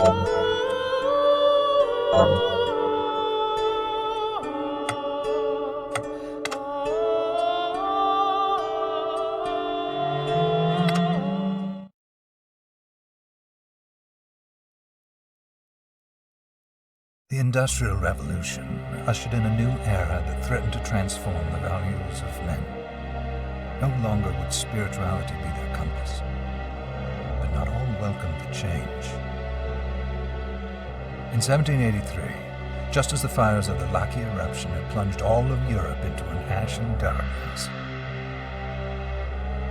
The Industrial Revolution ushered in a new era that threatened to transform the values of men. No longer would spirituality be their compass, but not all welcomed the change. In 1783, just as the fires of the Laki eruption had plunged all of Europe into an ashen darkness,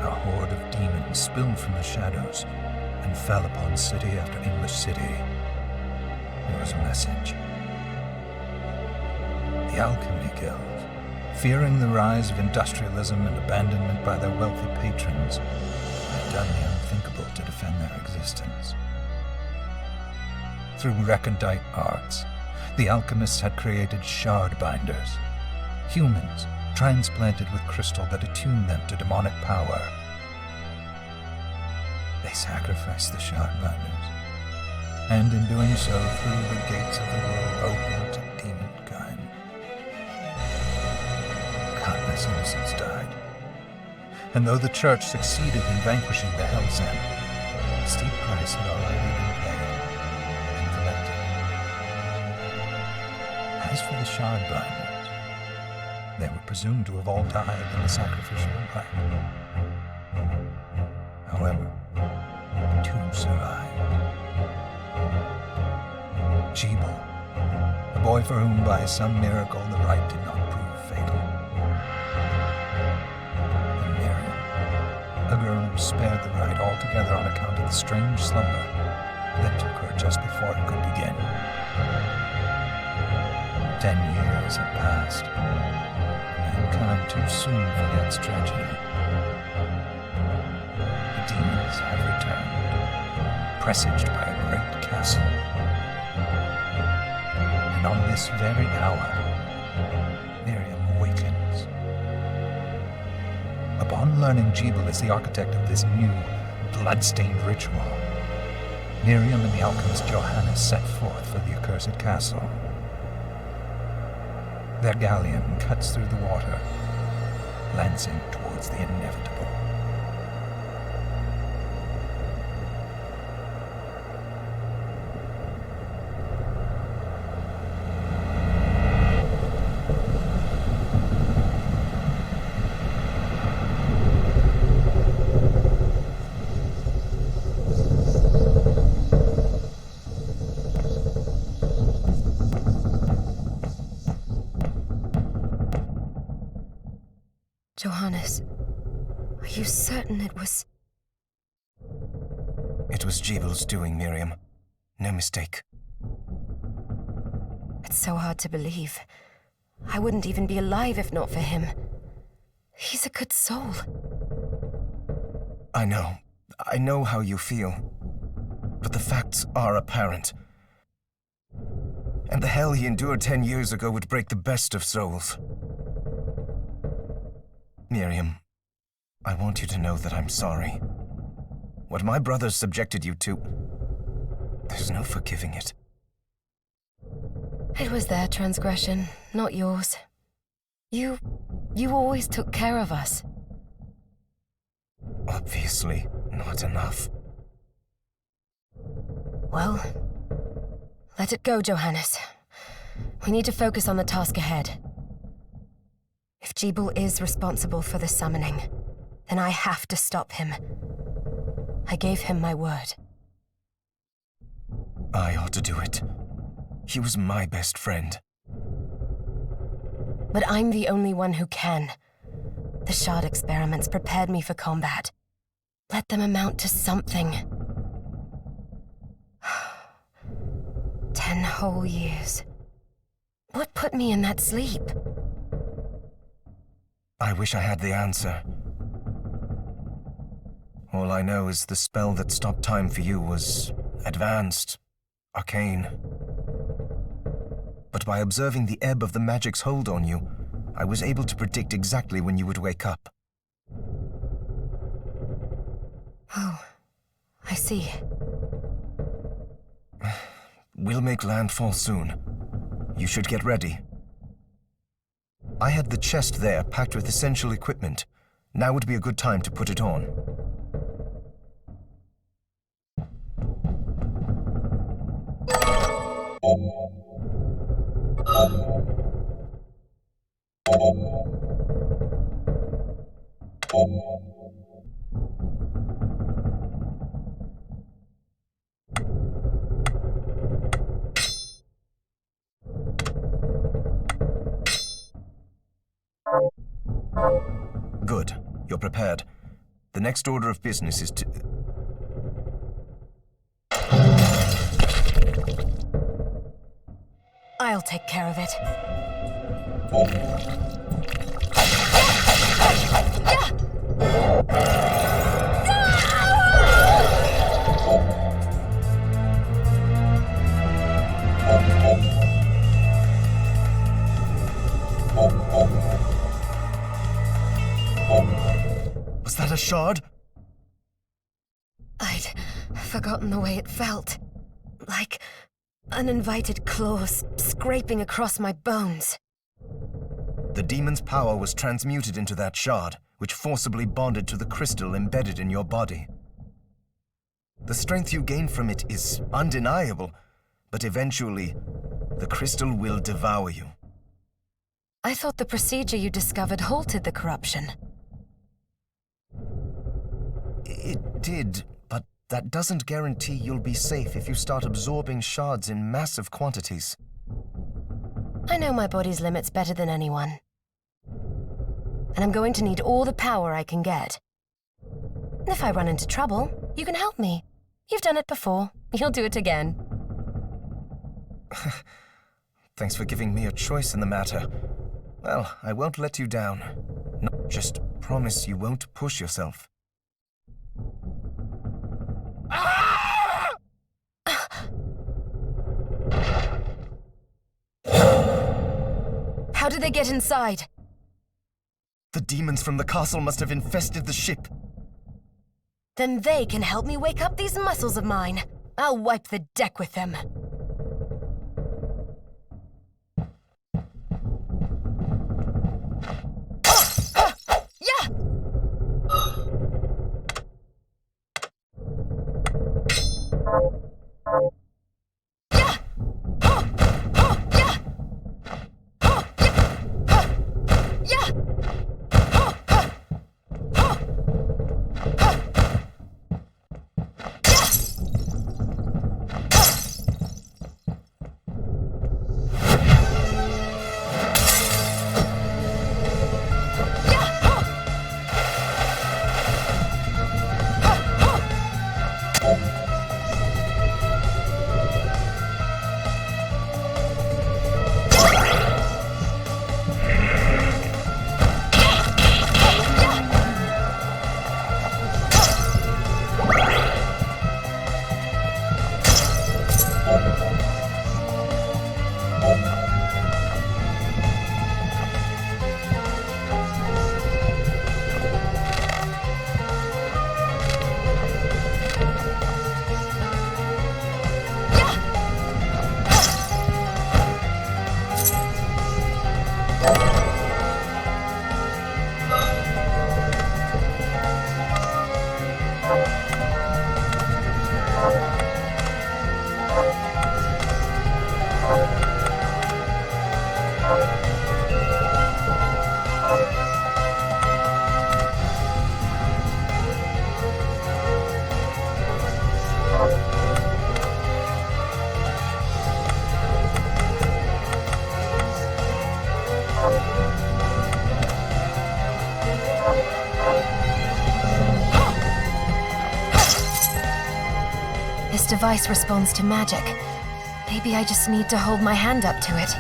a horde of demons spilled from the shadows and fell upon city after English city. There was a message. The Alchemy Guild, fearing the rise of industrialism and abandonment by their wealthy patrons, had done the unthinkable to defend their existence. Through recondite arts, the alchemists had created shard binders, humans transplanted with crystal that attuned them to demonic power. They sacrificed the shard binders, and in doing so threw the gates of the world open to demonkind. Countless innocents died, and though the Church succeeded in vanquishing the Hell's End, a steep price had already been paid and collected. As for the shard binders, they were presumed to have all died in the sacrificial rite. However, two survived. Jebel, a boy for whom by some miracle the rite did not prove fatal. And Miriam, a girl who spared the rite altogether on account of the strange slumber that took her just before it could begin. 10 years had passed. Mankind too soon forgets tragedy. The demons have returned, presaged by a great castle. And on this very hour, Miriam awakens. Upon learning Jebel is the architect of this new, bloodstained ritual, Miriam and the alchemist Johannes set forth for the accursed castle. Their galleon cuts through the water, lancing towards the inevitable. Johannes, are you certain it was... It was Jebel's doing, Miriam. No mistake. It's so hard to believe. I wouldn't even be alive if not for him. He's a good soul. I know how you feel. But the facts are apparent. And the hell he endured 10 years ago would break the best of souls. Miriam, I want you to know that I'm sorry. What my brothers subjected you to, there's no forgiving it. It was their transgression, not yours. You always took care of us. Obviously, not enough. Well, let it go, Johannes. We need to focus on the task ahead. If Jebel is responsible for the summoning, then I have to stop him. I gave him my word. I ought to do it. He was my best friend. But I'm the only one who can. The shard experiments prepared me for combat. Let them amount to something. 10 whole years. What put me in that sleep? I wish I had the answer. All I know is the spell that stopped time for you was advanced, arcane. But by observing the ebb of the magic's hold on you, I was able to predict exactly when you would wake up. Oh, I see. We'll make landfall soon. You should get ready. I had the chest there packed with essential equipment. Now would be a good time to put it on. Good. You're prepared. The next order of business is to... I'll take care of it. Was that a shard? I'd forgotten the way it felt. Like uninvited claws scraping across my bones. The demon's power was transmuted into that shard, which forcibly bonded to the crystal embedded in your body. The strength you gain from it is undeniable, but eventually, the crystal will devour you. I thought the procedure you discovered halted the corruption. It did, but that doesn't guarantee you'll be safe if you start absorbing shards in massive quantities. I know my body's limits better than anyone. And I'm going to need all the power I can get. If I run into trouble, you can help me. You've done it before. You'll do it again. Thanks for giving me a choice in the matter. Well, I won't let you down. No, just promise you won't push yourself. How did they get inside? The demons from the castle must have infested the ship. Then they can help me wake up these muscles of mine. I'll wipe the deck with them. This device responds to magic. Maybe I just need to hold my hand up to it.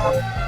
เ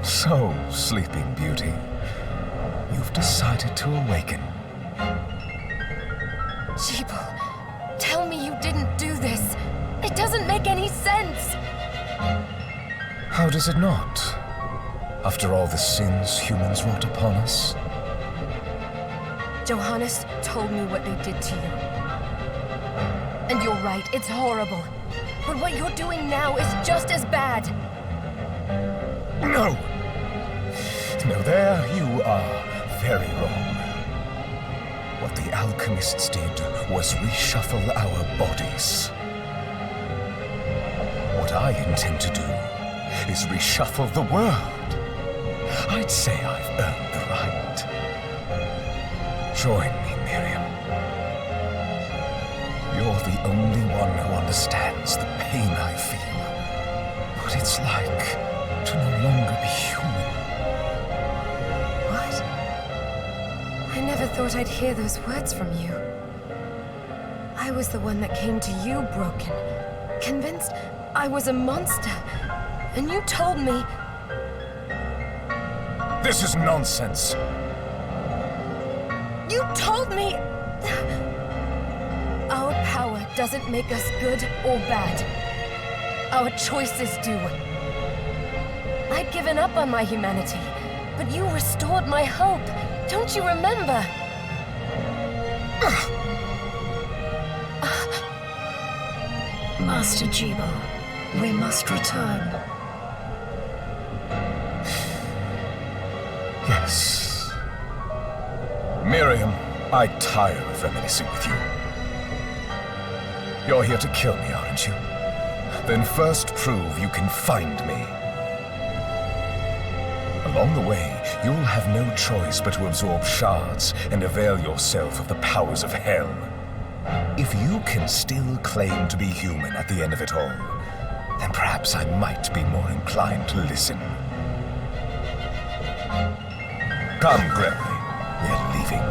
So, Sleeping Beauty, you've decided to awaken. Jeeble, tell me you didn't do this. It doesn't make any sense. How does it not? After all the sins humans wrought upon us? Johannes told me what they did to you. And you're right, it's horrible. But what you're doing now is just as bad. No! No, there you are very wrong. What the alchemists did was reshuffle our bodies. What I intend to do is reshuffle the world. I'd say I've earned the right. Join me, Miriam. You're the only one who understands the pain I feel. What it's like to no longer be human. What? I never thought I'd hear those words from you. I was the one that came to you broken, convinced I was a monster. And you told me... This is nonsense. You told me... Our power doesn't make us good or bad. Our choices do. I'd given up on my humanity, but you restored my hope. Don't you remember? Master Jeeble, we must return. Yes. Miriam, I tire of reminiscing with you. You're here to kill me, aren't you? Then first prove you can find me. Along the way, you'll have no choice but to absorb shards and avail yourself of the powers of hell. If you can still claim to be human at the end of it all, then perhaps I might be more inclined to listen. Come, Gregory. We're leaving.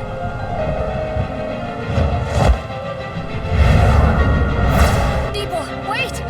Jeeble, wait!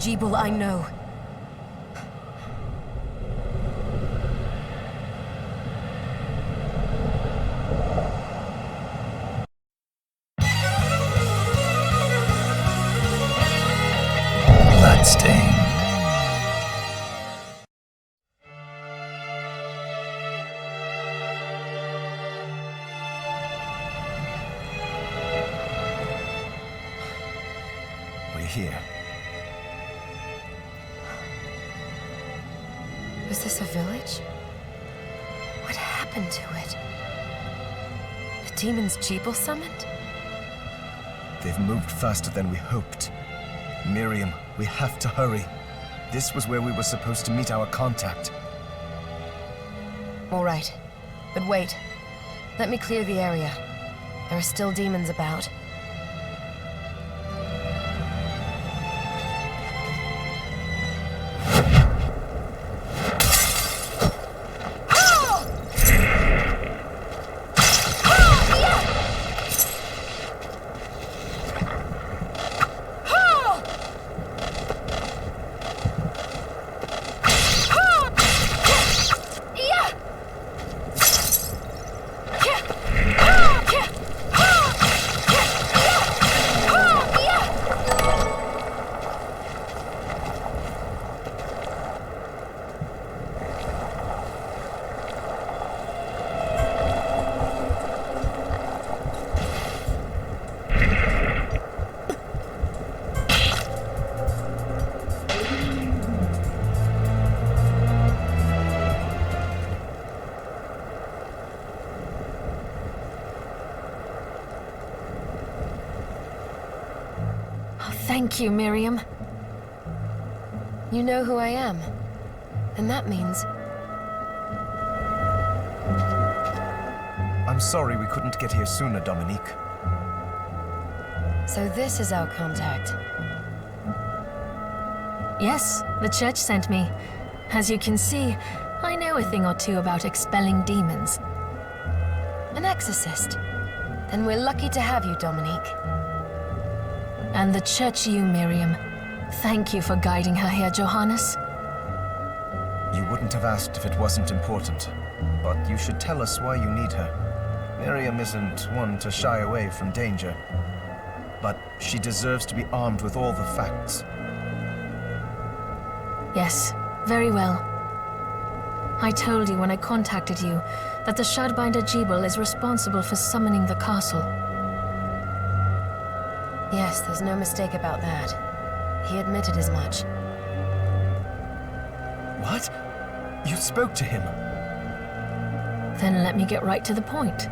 Jeeble I know. Bloodstained. We're here. Was this a village? What happened to it? The demons Jeeble summoned? They've moved faster than we hoped. Miriam, we have to hurry. This was where we were supposed to meet our contact. All right. But wait. Let me clear the area. There are still demons about. Thank you, Miriam. You know who I am. And that means... I'm sorry we couldn't get here sooner, Dominique. So this is our contact. Yes, the church sent me. As you can see, I know a thing or two about expelling demons. An exorcist. Then we're lucky to have you, Dominique. And the church you, Miriam. Thank you for guiding her here, Johannes. You wouldn't have asked if it wasn't important, but you should tell us why you need her. Miriam isn't one to shy away from danger, but she deserves to be armed with all the facts. Yes, very well. I told you when I contacted you that the Shardbinder Jeeble is responsible for summoning the castle. Yes, there's no mistake about that. He admitted as much. What? You spoke to him? Then let me get right to the point.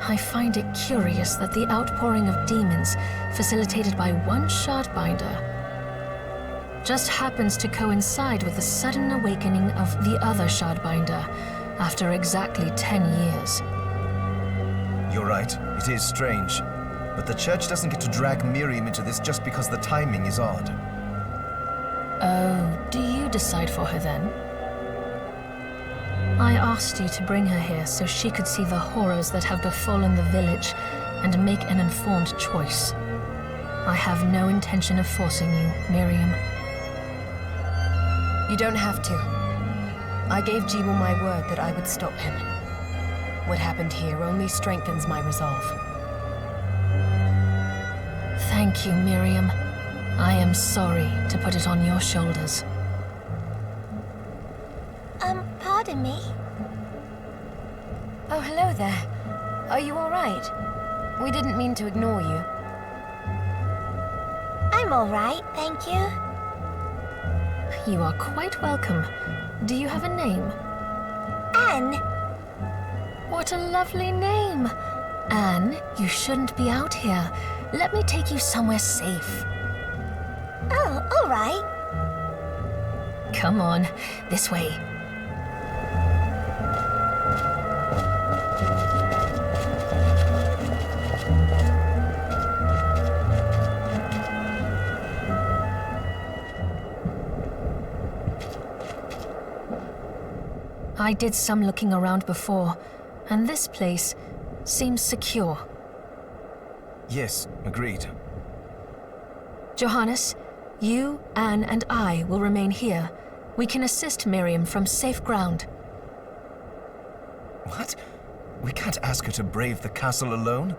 I find it curious that the outpouring of demons, facilitated by one Shardbinder, just happens to coincide with the sudden awakening of the other Shardbinder after exactly 10 years. You're right, it is strange. But the church doesn't get to drag Miriam into this just because the timing is odd. Oh, do you decide for her then? I asked you to bring her here so she could see the horrors that have befallen the village and make an informed choice. I have no intention of forcing you, Miriam. You don't have to. I gave Jeeble my word that I would stop him. What happened here only strengthens my resolve. Thank you, Miriam. I am sorry to put it on your shoulders. Pardon me? Oh, hello there. Are you all right? We didn't mean to ignore you. I'm all right, thank you. You are quite welcome. Do you have a name? Anne. What a lovely name. Anne, you shouldn't be out here. Let me take you somewhere safe. Oh, all right. Come on, this way. I did some looking around before, and this place seems secure. Yes, agreed. Johannes, You, Anne, and I will remain here. We can assist Miriam from safe ground. What? We can't ask her to brave the castle alone?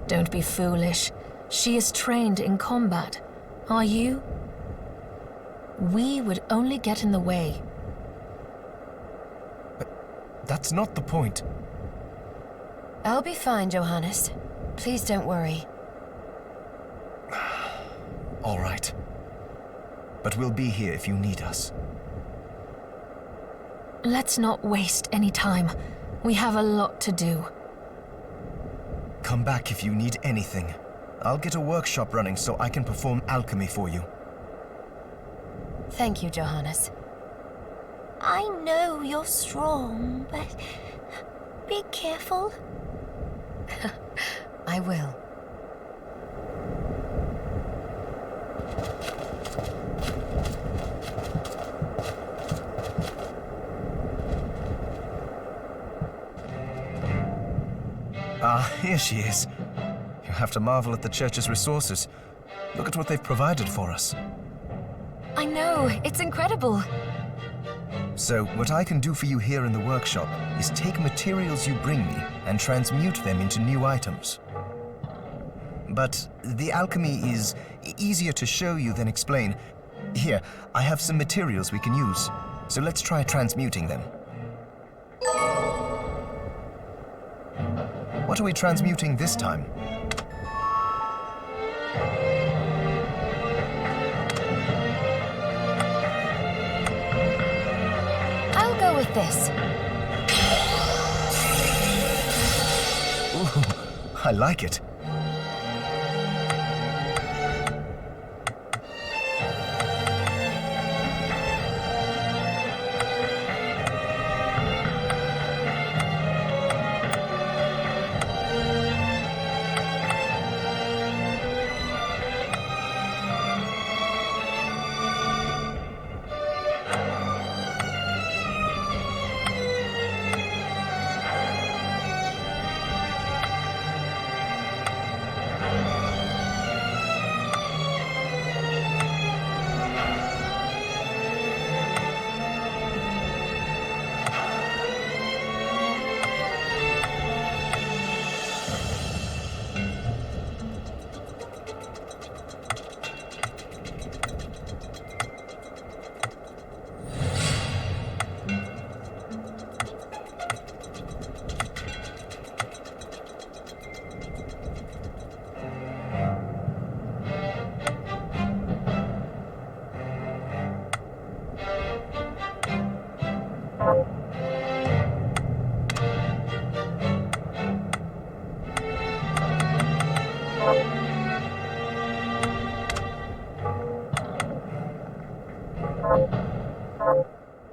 Don't be foolish. She is trained in combat. Are you? We would only get in the way. That's not the point. I'll be fine, Johannes. Please don't worry. All right. But we'll be here if you need us. Let's not waste any time. We have a lot to do. Come back if you need anything. I'll get a workshop running so I can perform alchemy for you. Thank you, Johannes. I know you're strong, but be careful. I will. Ah, here she is. You have to marvel at the church's resources. Look at what they've provided for us. I know, it's incredible. So, what I can do for you here in the workshop is take materials you bring me and transmute them into new items. But the alchemy is easier to show you than explain. Here, I have some materials we can use, so let's try transmuting them. What are we transmuting this time? I'll go with this. Ooh, I like it.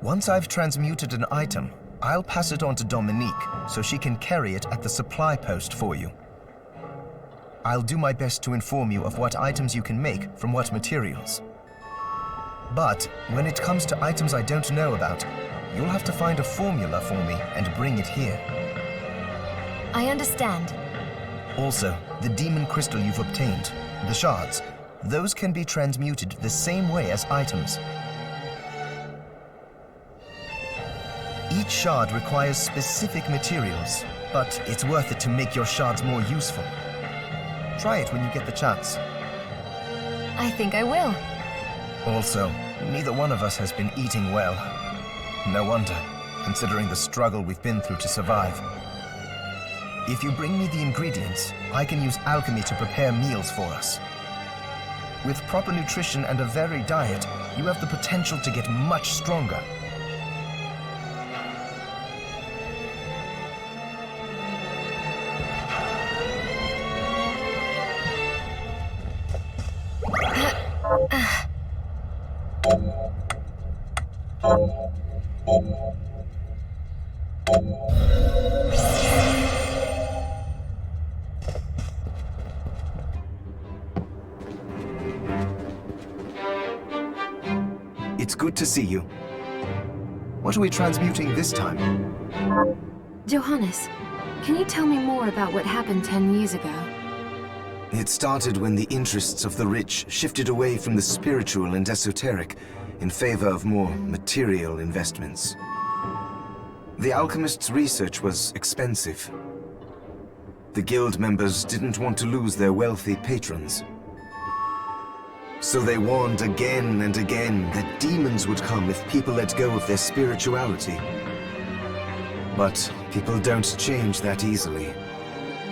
Once I've transmuted an item, I'll pass it on to Dominique so she can carry it at the supply post for you. I'll do my best to inform you of what items you can make from what materials. But when it comes to items I don't know about, you'll have to find a formula for me and bring it here. I understand. Also, the demon crystal you've obtained, the shards, those can be transmuted the same way as items. Each shard requires specific materials, but it's worth it to make your shards more useful. Try it when you get the chance. I think I will. Also, neither one of us has been eating well. No wonder, considering the struggle we've been through to survive. If you bring me the ingredients, I can use alchemy to prepare meals for us. With proper nutrition and a varied diet, you have the potential to get much stronger. It's good to see you. What are we transmuting this time? Johannes, can you tell me more about what happened 10 years ago? It started when the interests of the rich shifted away from the spiritual and esoteric in favor of more material investments. The alchemist's research was expensive. The guild members didn't want to lose their wealthy patrons. So they warned again and again that demons would come if people let go of their spirituality. But people don't change that easily.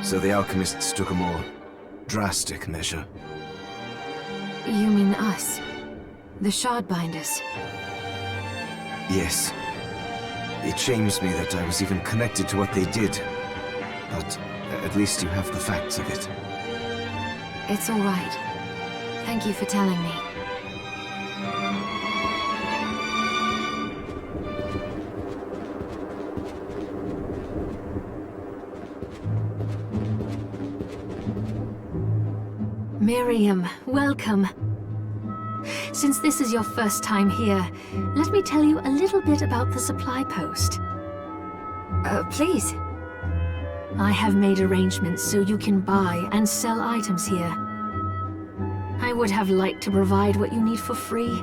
So the alchemists took a more drastic measure. You mean us? The Shardbinders? Yes. It shames me that I was even connected to what they did. But at least you have the facts of it. It's all right. Thank you for telling me. Miriam, welcome. Since this is your first time here, let me tell you a little bit about the supply post. Please. I have made arrangements so you can buy and sell items here. I would have liked to provide what you need for free,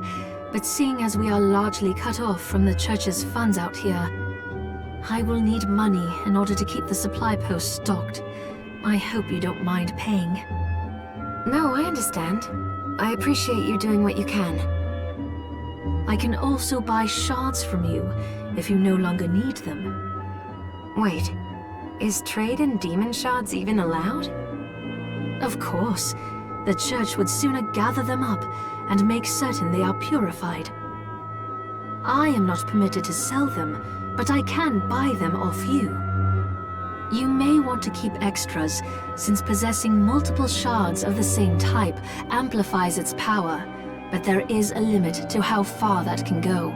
but seeing as we are largely cut off from the church's funds out here, I will need money in order to keep the supply post stocked. I hope you don't mind paying. No, I understand. I appreciate you doing what you can. I can also buy shards from you if you no longer need them. Wait, is trade in demon shards even allowed? Of course. The church would sooner gather them up and make certain they are purified. I am not permitted to sell them, but I can buy them off you. You may want to keep extras, since possessing multiple shards of the same type amplifies its power, but there is a limit to how far that can go.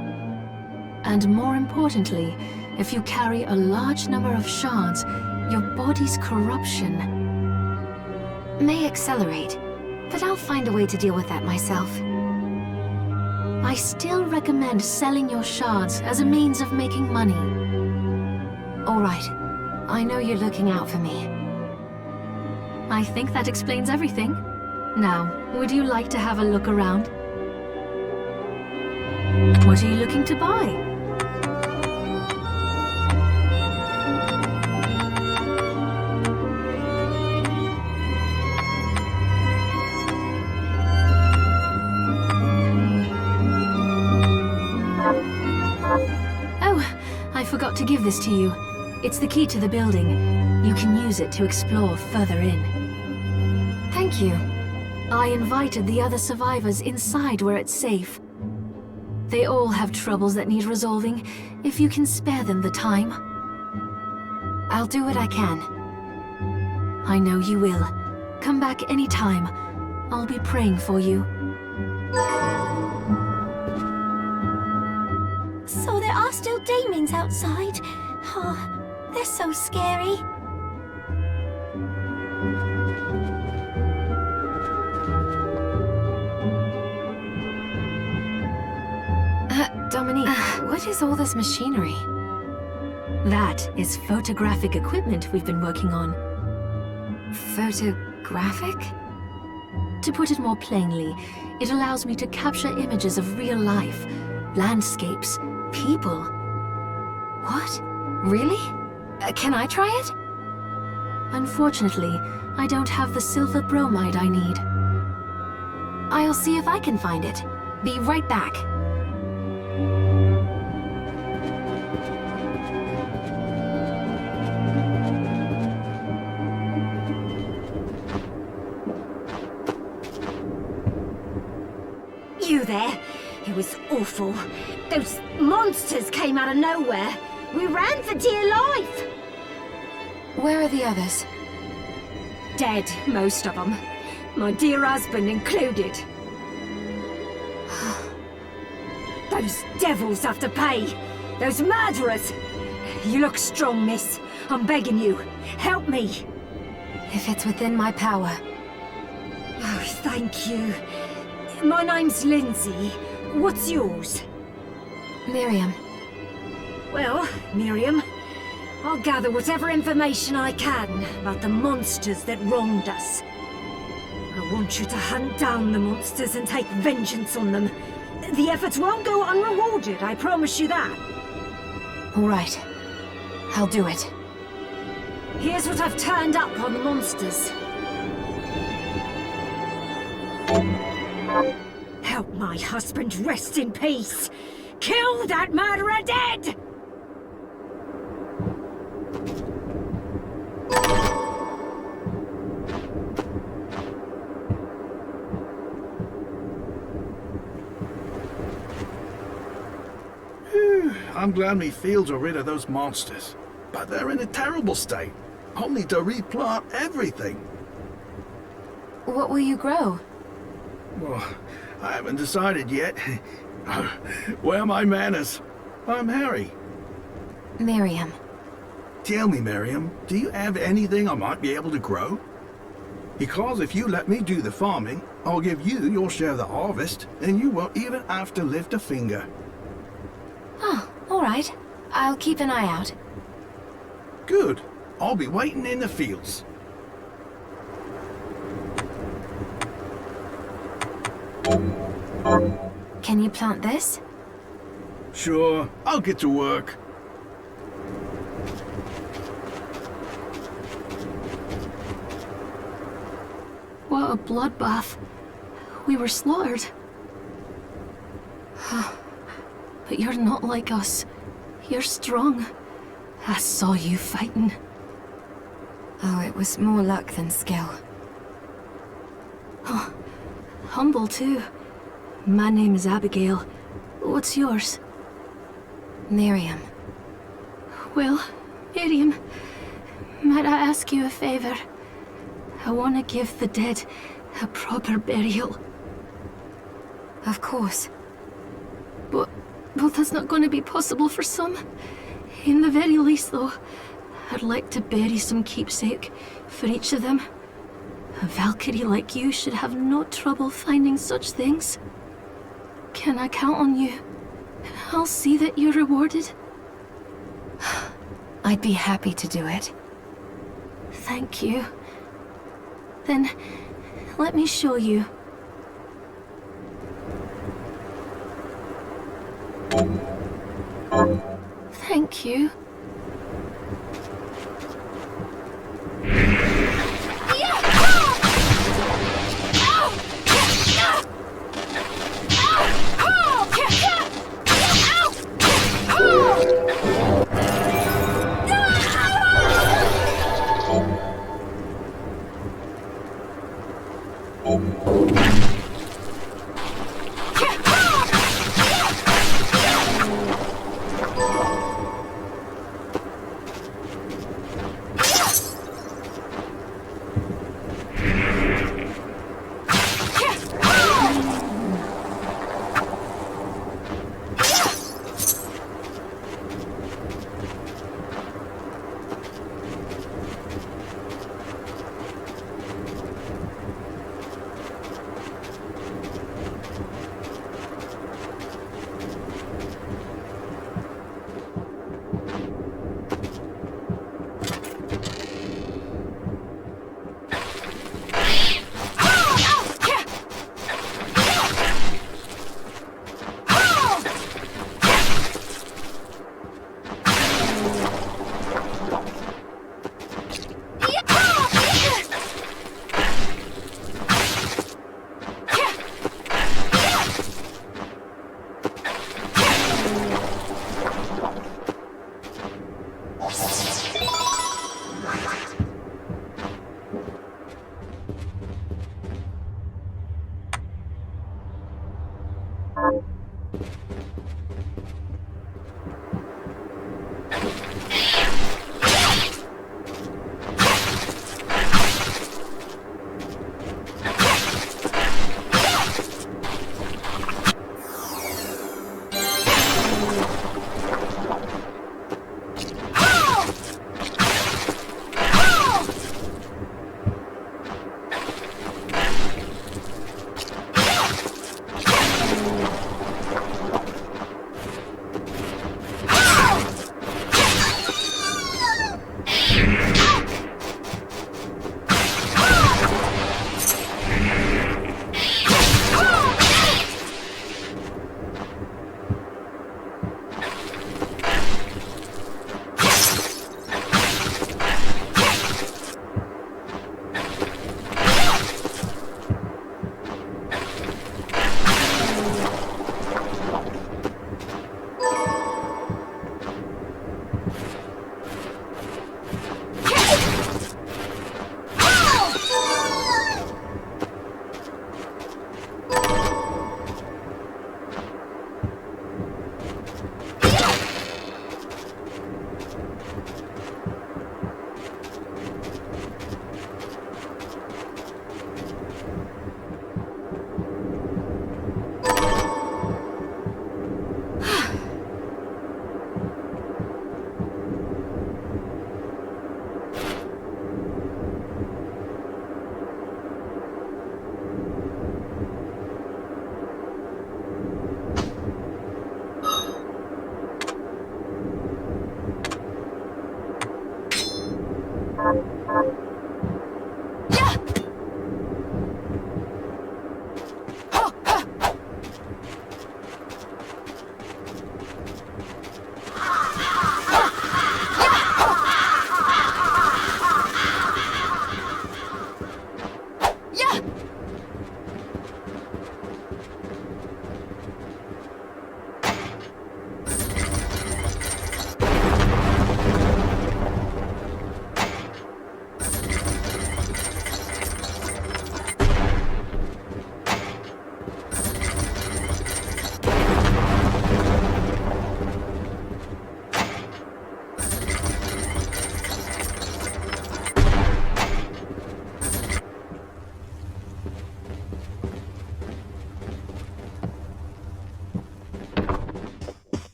And more importantly, if you carry a large number of shards, your body's corruption may accelerate, but I'll find a way to deal with that myself. I still recommend selling your shards as a means of making money. All right. I know you're looking out for me. I think that explains everything. Now, would you like to have a look around? What are you looking to buy? Oh, I forgot to give this to you. It's the key to the building. You can use it to explore further in. Thank you. I invited the other survivors inside where it's safe. They all have troubles that need resolving, if you can spare them the time. I'll do what I can. I know you will. Come back anytime. I'll be praying for you. So there are still demons outside? Oh, they're so scary. Dominique, what is all this machinery? That is photographic equipment we've been working on. Photographic? To put it more plainly, it allows me to capture images of real life, landscapes, people. What? Really? Can I try it? Unfortunately, I don't have the silver bromide I need. I'll see if I can find it. Be right back. You there? It was awful. Those monsters came out of nowhere. We ran for dear life. Where are the others? Dead, most of them. My dear husband included. Those devils have to pay. Those murderers. You look strong, miss. I'm begging you. Help me. If it's within my power. Oh, thank you. My name's Lindsay. What's yours? Miriam. Well, Miriam, I'll gather whatever information I can about the monsters that wronged us. I want you to hunt down the monsters and take vengeance on them. The efforts won't go unrewarded, I promise you that. All right. I'll do it. Here's what I've turned up on the monsters. Help my husband rest in peace. Kill that murderer dead! I'm glad me fields are rid of those monsters. But they're in a terrible state. I'll need to replant everything. What will you grow? Well, I haven't decided yet. Where are my manners? I'm Harry. Miriam. Tell me, Miriam, do you have anything I might be able to grow? Because if you let me do the farming, I'll give you your share of the harvest, and you won't even have to lift a finger. Oh, all right. I'll keep an eye out. Good. I'll be waiting in the fields. Can you plant this? Sure, I'll get to work. What a bloodbath. We were slaughtered. But you're not like us. You're strong. I saw you fighting. Oh, it was more luck than skill. Oh, humble too. My name is Abigail. What's yours? Miriam. Well, Miriam, might I ask you a favor? I want to give the dead a proper burial. Of course. But that's not going to be possible for some. In the very least, though, I'd like to bury some keepsake for each of them. A Valkyrie like you should have no trouble finding such things. Can I count on you? I'll see that you're rewarded. I'd be happy to do it. Thank you. Then, let me show you. Thank you.